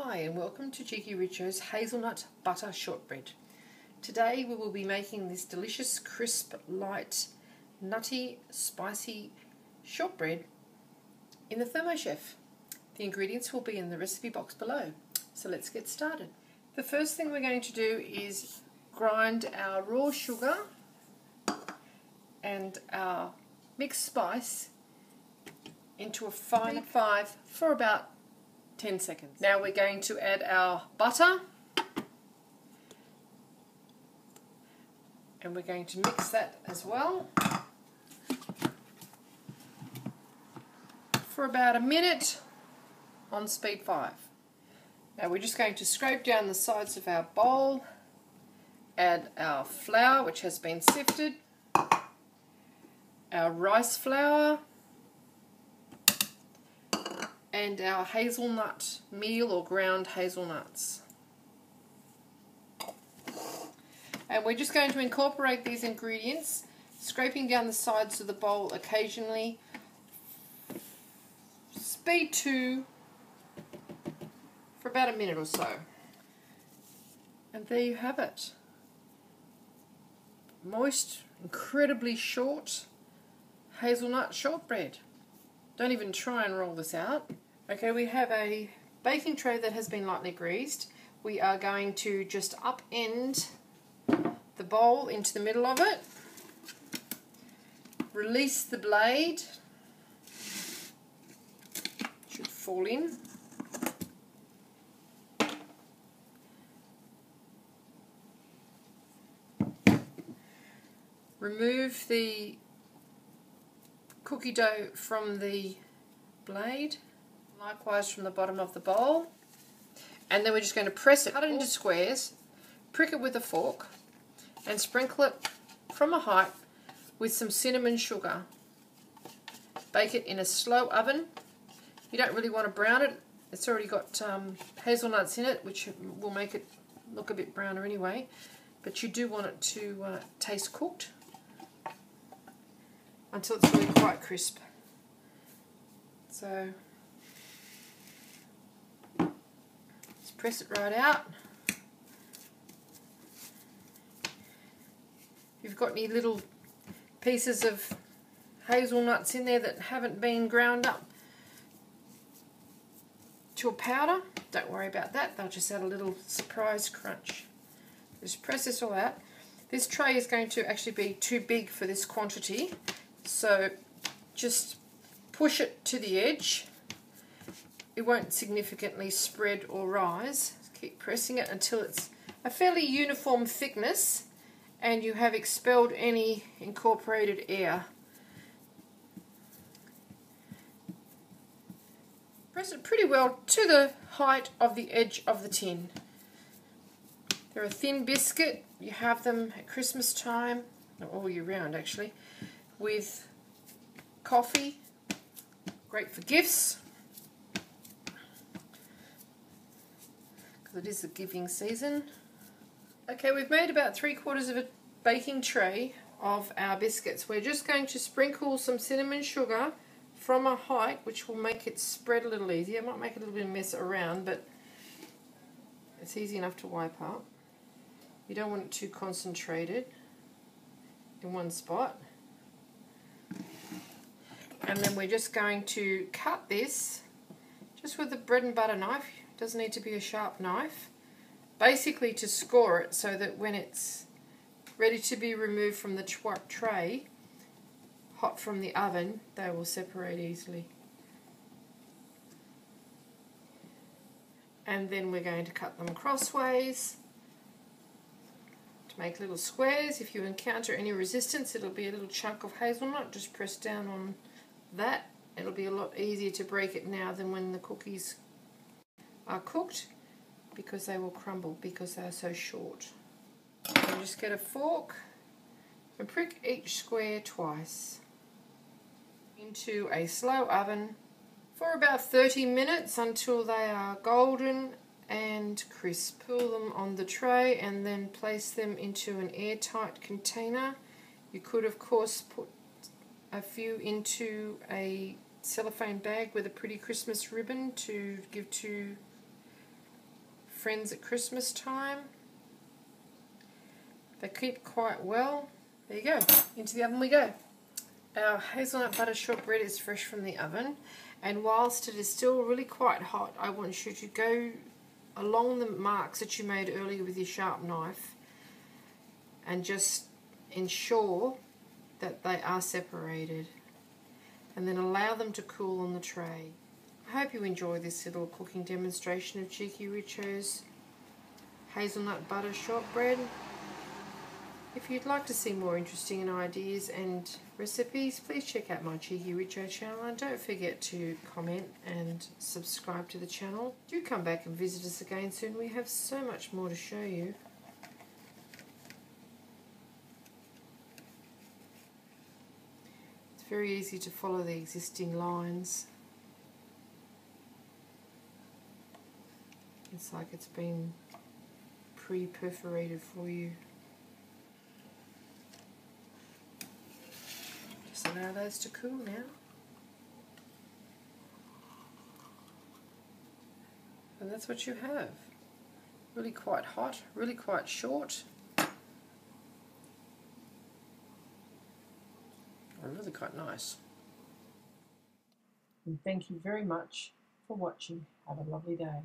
Hi and welcome to Cheekyricho's hazelnut butter shortbread. Today we will be making this delicious, crisp, light, nutty, spicy shortbread in the Thermochef. The ingredients will be in the recipe box below. So let's get started. The first thing we're going to do is grind our raw sugar and our mixed spice into a fine 5 for about 10 seconds. Now we're going to add our butter and we're going to mix that as well for about a minute on speed 5. Now we're just going to scrape down the sides of our bowl, add our flour which has been sifted, our rice flour, and our hazelnut meal or ground hazelnuts. And we're just going to incorporate these ingredients, scraping down the sides of the bowl occasionally. Speed 2 for about a minute or so. And there you have it. Moist, incredibly short hazelnut shortbread. Don't even try and roll this out. Okay, we have a baking tray that has been lightly greased. We are going to just upend the bowl into the middle of it. Release the blade. Should fall in. Remove the cookie dough from the blade, likewise from the bottom of the bowl, and then we're just going to press it, cut it into squares, prick it with a fork and sprinkle it from a height with some cinnamon sugar. Bake it in a slow oven. You don't really want to brown it, it's already got hazelnuts in it which will make it look a bit browner anyway, but you do want it to taste cooked until it's really quite crisp. So just press it right out. If you've got any little pieces of hazelnuts in there that haven't been ground up to a powder, don't worry about that, they'll just add a little surprise crunch. Just press this all out. This tray is going to actually be too big for this quantity, so just push it to the edge. It won't significantly spread or rise. Just keep pressing it until it's a fairly uniform thickness and you have expelled any incorporated air. Press it pretty well to the height of the edge of the tin. They're a thin biscuit. You have them at Christmas time, or all year round actually, with coffee. Great for gifts, because it is the giving season. Okay, we've made about 3/4 of a baking tray of our biscuits. We're just going to sprinkle some cinnamon sugar from a height, which will make it spread a little easier. It might make a little bit of mess around, but it's easy enough to wipe up. You don't want it too concentrated in one spot. And then we're just going to cut this just with a bread and butter knife. It doesn't need to be a sharp knife. Basically to score it so that when it's ready to be removed from the tray, hot from the oven, they will separate easily. And then we're going to cut them crossways to make little squares. If you encounter any resistance, it'll be a little chunk of hazelnut. Just press down on that. It'll be a lot easier to break it now than when the cookies are cooked, because they will crumble because they are so short. So just get a fork and prick each square twice into a slow oven for about 30 minutes until they are golden and crisp. Pull them on the tray and then place them into an airtight container. You could of course put a few into a cellophane bag with a pretty Christmas ribbon to give to friends at Christmas time. They keep quite well. There you go. Into the oven we go. Our hazelnut butter shortbread is fresh from the oven, and whilst it is still really quite hot, I want you to go along the marks that you made earlier with your sharp knife and just ensure that they are separated, and then allow them to cool on the tray. I hope you enjoy this little cooking demonstration of cheekyricho's hazelnut butter shortbread. If you'd like to see more interesting ideas and recipes, please check out my cheekyricho channel, and don't forget to comment and subscribe to the channel. Do come back and visit us again soon. We have so much more to show you. It's very easy to follow the existing lines. It's like it's been pre-perforated for you. Just allow those to cool now. And that's what you have. Really quite hot, really quite short. Really quite nice. And thank you very much for watching. Have a lovely day.